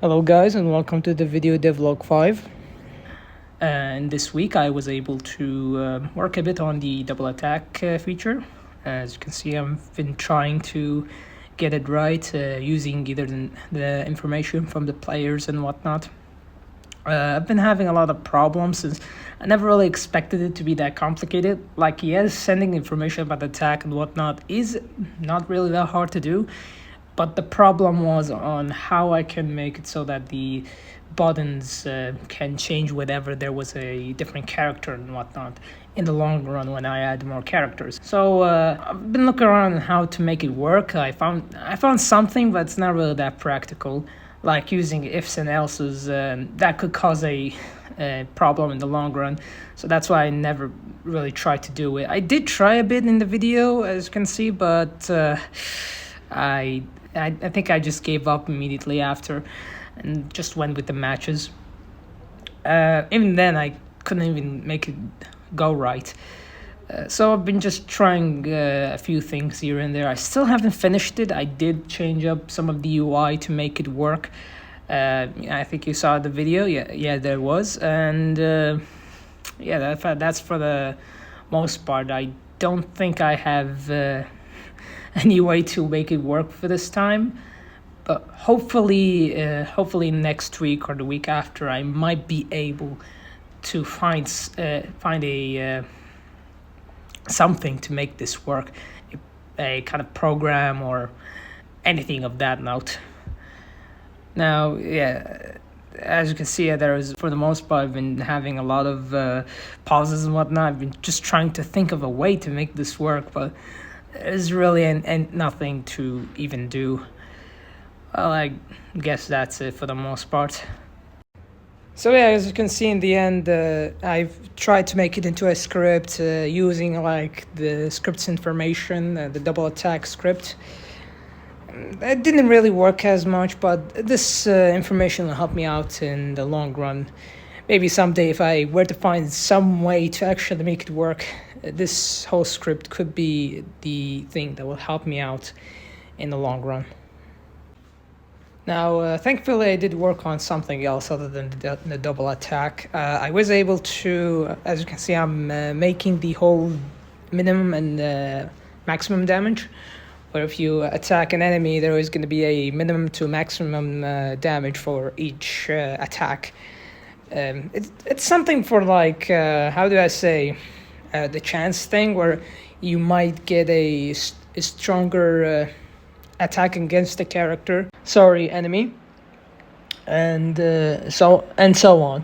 Hello guys and welcome to the video Devlog 5. And this week I was able to work a bit on the double attack feature. As you can see, I've been trying to get it right using either the information from the players and whatnot. I've been having a lot of problems since I never really expected it to be that complicated. Like, yes, sending information about the attack and whatnot is not really that hard to do, but the problem was on how I can make it so that the buttons can change whenever there was a different character and whatnot in the long run when I add more characters. So I've been looking around on how to make it work. I found something, but it's not really that practical. Like using ifs and else's, that could cause a problem in the long run. So that's why I never really tried to do it. I did try a bit in the video, as you can see, but I think I just gave up immediately after and just went with the matches. Even then, I couldn't even make it go right. So I've been just trying a few things here and there. I still haven't finished it. I did change up some of the UI to make it work. I think you saw the video. Yeah, there was. And that's for the most part. I don't think I have any way to make it work for this time. But hopefully next week or the week after, I might be able to find a something to make this work, a kind of program or anything of that note. Now, as you can see, for the most part, I've been having a lot of pauses and whatnot. I've been just trying to think of a way to make this work, but there's really nothing to even do. Well, I guess that's it for the most part. So as you can see in the end, I've tried to make it into a script using like the script's information, the double attack script. It didn't really work as much, but this information will help me out in the long run. Maybe someday if I were to find some way to actually make it work, this whole script could be the thing that will help me out in the long run. Now, thankfully, I did work on something else other than the double attack. I was able to, as you can see, I'm making the whole minimum and maximum damage. Where if you attack an enemy, there is going to be a minimum to maximum damage for each attack. It's something for like, how do I say, the chance thing, where you might get a stronger attack against the enemy, and so on.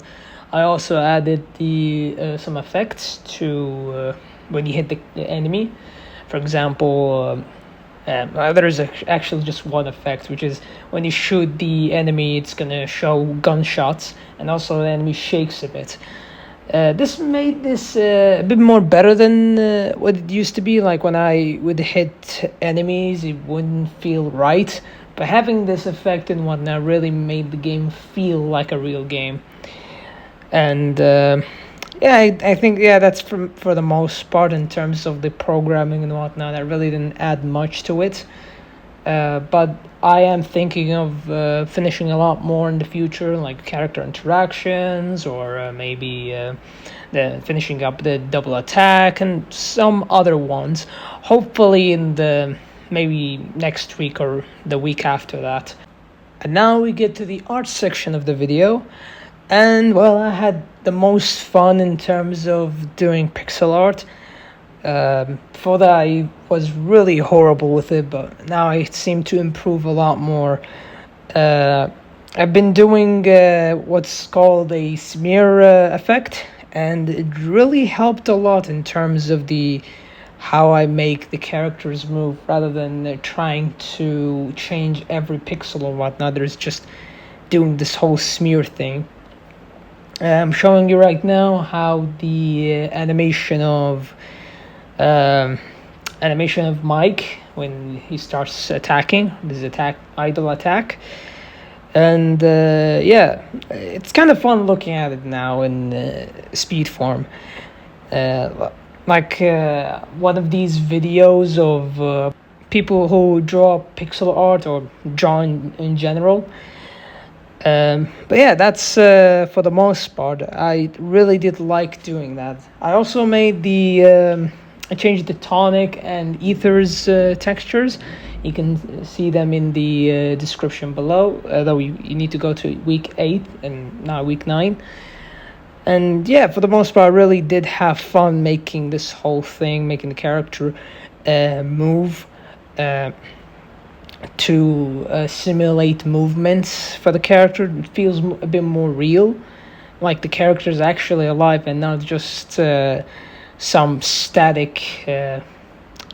I also added the some effects to when you hit the enemy. For example, there is actually just one effect, which is when you shoot the enemy, it's gonna show gunshots, and also the enemy shakes a bit. This made this a bit more better than what it used to be. Like when I would hit enemies, it wouldn't feel right. But having this effect and whatnot really made the game feel like a real game. And I think that's for the most part in terms of the programming and whatnot. I really didn't add much to it. But I am thinking of finishing a lot more in the future, like character interactions, or maybe finishing up the double attack and some other ones. Hopefully in the maybe next week or the week after that. And now we get to the art section of the video. And well, I had the most fun in terms of doing pixel art. Before that, I was really horrible with it, but now I seem to improve a lot more. I've been doing what's called a smear effect, and it really helped a lot in terms of how I make the characters move, rather than trying to change every pixel or whatnot. There's just doing this whole smear thing. I'm showing you right now how the animation of Mike when he starts attacking, this idle attack, and it's kind of fun looking at it now in speed form. Like one of these videos of people who draw pixel art or draw in general. But yeah, that's for the most part. I really did like doing that. I also made I changed the tonic and ethers textures. You can see them in the description below. Though you need to go to week 8 and now week 9. And yeah, for the most part, I really did have fun making this whole thing, making the character move. To simulate movements for the character. It feels a bit more real, like the character is actually alive and not just some static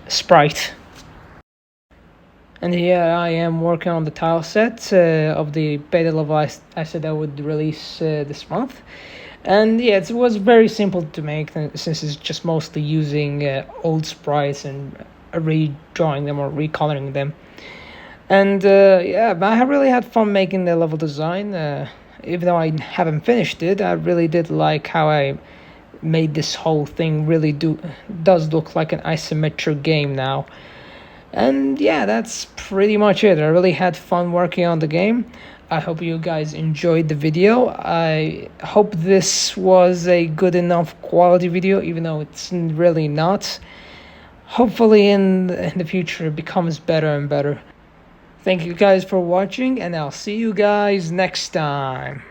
sprite. And here I am working on the tile set of the beta level I said I would release this month. And yeah, it was very simple to make since it's just mostly using old sprites and redrawing them or recoloring them. And yeah, I really had fun making the level design. Even though I haven't finished it, I really did like how I made this whole thing really does look like an isometric game now. And yeah, that's pretty much it. I really had fun working on the game. I hope you guys enjoyed the video. I hope this was a good enough quality video, even though it's really not. Hopefully in the future it becomes better and better. Thank you guys for watching, and I'll see you guys next time.